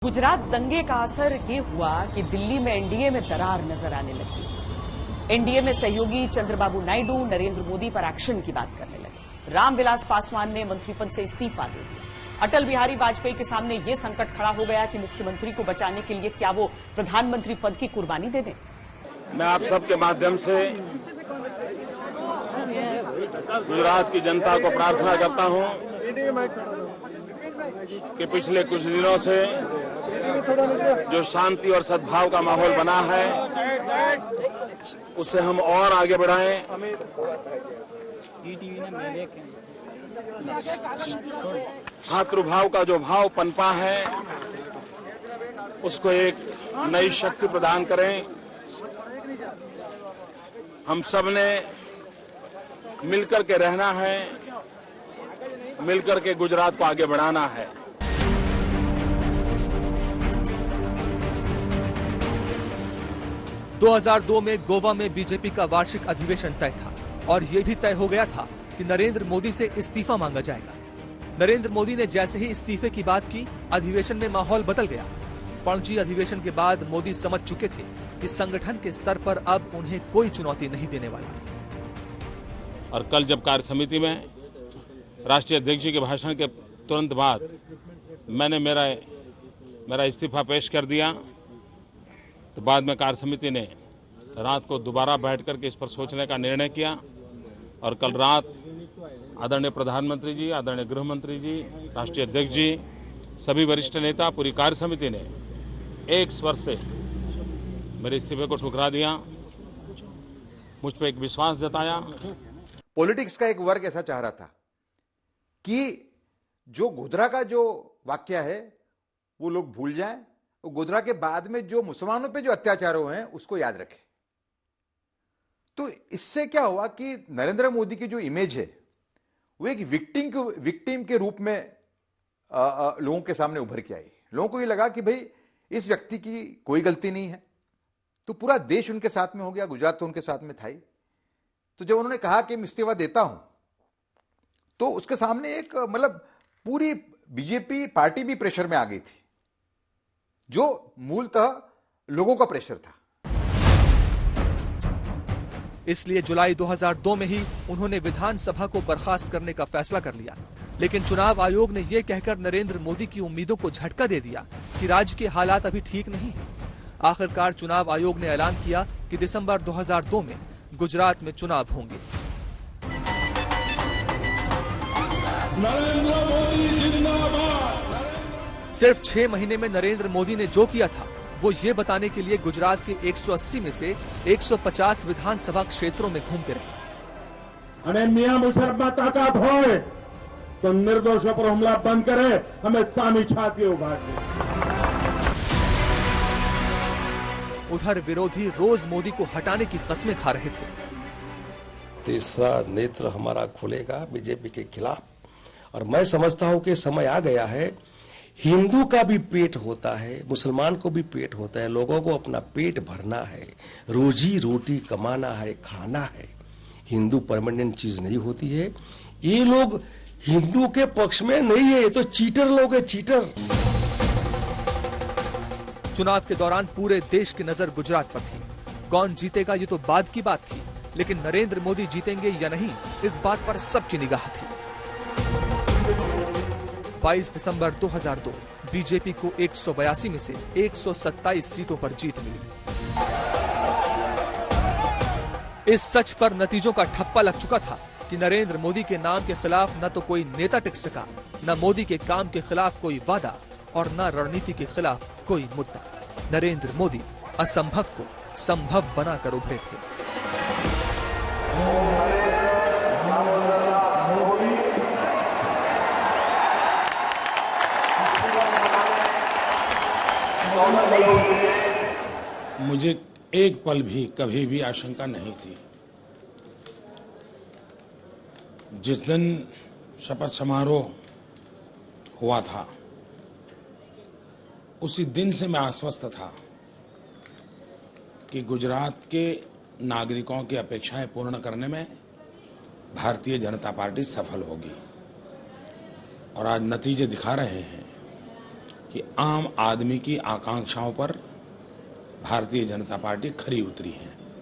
गुजरात दंगे का असर ये हुआ कि दिल्ली में एनडीए में दरार नजर आने लगी। एनडीए में सहयोगी चंद्रबाबू नायडू नरेंद्र मोदी पर एक्शन की बात करने लगे। रामविलास पासवान ने मंत्री पद से इस्तीफा दे दिया। अटल बिहारी वाजपेयी के सामने ये संकट खड़ा हो गया कि मुख्यमंत्री को बचाने के लिए क्या वो प्रधानमंत्री पद की कुर्बानी दे दें। मैं आप सबके माध्यम से गुजरात की जनता को प्रार्थना करता हूं कि पिछले कुछ दिनों से जो शांति और सद्भाव का माहौल बना है उससे हम और आगे बढ़ाएं। भातृभाव का जो भाव पनपा है उसको एक नई शक्ति प्रदान करें। हम सब ने मिलकर के रहना है, मिलकर के गुजरात को आगे बढ़ाना है। – 2002 में गोवा में बीजेपी का वार्षिक अधिवेशन तय था और ये भी तय हो गया था कि नरेंद्र मोदी से इस्तीफा मांगा जाएगा। नरेंद्र मोदी ने जैसे ही इस्तीफे की बात की, अधिवेशन में माहौल बदल गया। पणजी अधिवेशन के बाद मोदी समझ चुके थे कि संगठन के स्तर पर अब उन्हें कोई चुनौती नहीं देने वाला। और कल जब कार्य समिति में राष्ट्रीय अध्यक्ष जी के भाषण के तुरंत बाद मैंने मेरा इस्तीफा पेश कर दिया, तो बाद में कार्य समिति ने रात को दोबारा बैठ करके इस पर सोचने का निर्णय किया और कल रात आदरणीय प्रधानमंत्री जी, आदरणीय गृह मंत्री जी, राष्ट्रीय अध्यक्ष जी, सभी वरिष्ठ नेता, पूरी कार्य समिति ने एक स्वर से मेरे इस्तीफे को ठुकरा दिया, मुझ पर एक विश्वास जताया। पॉलिटिक्स का एक वर्ग ऐसा चाह रहा था कि जो गोधरा का जो वाक्य है वो लोग भूल जाएं, वो गोधरा के बाद में जो मुसलमानों पे जो अत्याचार हुए हैं उसको याद रखें। तो इससे क्या हुआ कि नरेंद्र मोदी की जो इमेज है वो एक विक्टिम के रूप में लोगों के सामने उभर के आई। लोगों को ये लगा कि भाई इस व्यक्ति की कोई गलती नहीं है, तो पूरा देश उनके साथ में हो गया, गुजरात तो उनके साथ में था ही। तो जब उन्होंने कहा कि मैं इस्तीफा देता हूं तो उसके सामने एक मतलब पूरी बीजेपी पार्टी भी प्रेशर में आ गई थी, जो मूलतः लोगों का प्रेशर था। इसलिए जुलाई 2002 में ही उन्होंने विधानसभा को बर्खास्त करने का फैसला कर लिया। लेकिन चुनाव आयोग ने यह कहकर नरेंद्र मोदी की उम्मीदों को झटका दे दिया कि राज्य के हालात अभी ठीक नहीं है। आखिरकार चुनाव आयोग ने ऐलान किया कि दिसंबर 2002 में गुजरात में चुनाव होंगे। नरेंद्र मोदी जिंदाबाद। सिर्फ 6 महीने में नरेंद्र मोदी ने जो किया था वो ये बताने के लिए गुजरात के 180 में से 150 विधानसभा क्षेत्रों में घूमते रहे। અને મિયા મુશર્રફમાં તાકાત હોય તો નિર્દોષો પર હુમલા બંધ કરે, હમે સામી છાતી ઉગાડીએ। उधर विरोधी रोज मोदी को हटाने की कस्में खा रहे थे। तीसरा नेत्र हमारा खुलेगा बीजेपी के खिलाफ, और मैं समझता हूं कि समय आ गया है। हिंदू का भी पेट होता है, मुसलमान को भी पेट होता है। लोगों को अपना पेट भरना है, रोजी रोटी कमाना है, खाना है। हिंदू परमानेंट चीज नहीं होती है। ये लोग हिंदू के पक्ष में नहीं है, ये तो चीटर लोग है, चीटर। चुनाव के दौरान पूरे देश की नजर गुजरात पर थी। कौन जीतेगा ये तो बाद की बात थी, लेकिन नरेंद्र मोदी जीतेंगे या नहीं इस बात पर सबकी निगाह थी। 22 दिसंबर 2002 बीजेपी को 182 में से 127 सीटों पर जीत मिली। इस सच पर नतीजों का ठप्पा लग चुका था कि नरेंद्र मोदी के नाम के खिलाफ न तो कोई नेता टिक सका, न मोदी के काम के खिलाफ कोई वादा और न रणनीति के खिलाफ कोई मुद्दा। नरेंद्र मोदी असंभव को संभव बनाकर उभरे थे। मुझे एक पल भी कभी भी आशंका नहीं थी। जिस दिन शपथ समारोह हुआ था उसी दिन से मैं आश्वस्त था कि गुजरात के नागरिकों की अपेक्षाएं पूर्ण करने में भारतीय जनता पार्टी सफल होगी। और आज नतीजे दिखा रहे हैं कि आम आदमी की आकांक्षाओं पर भारतीय जनता पार्टी खरी उतरी है।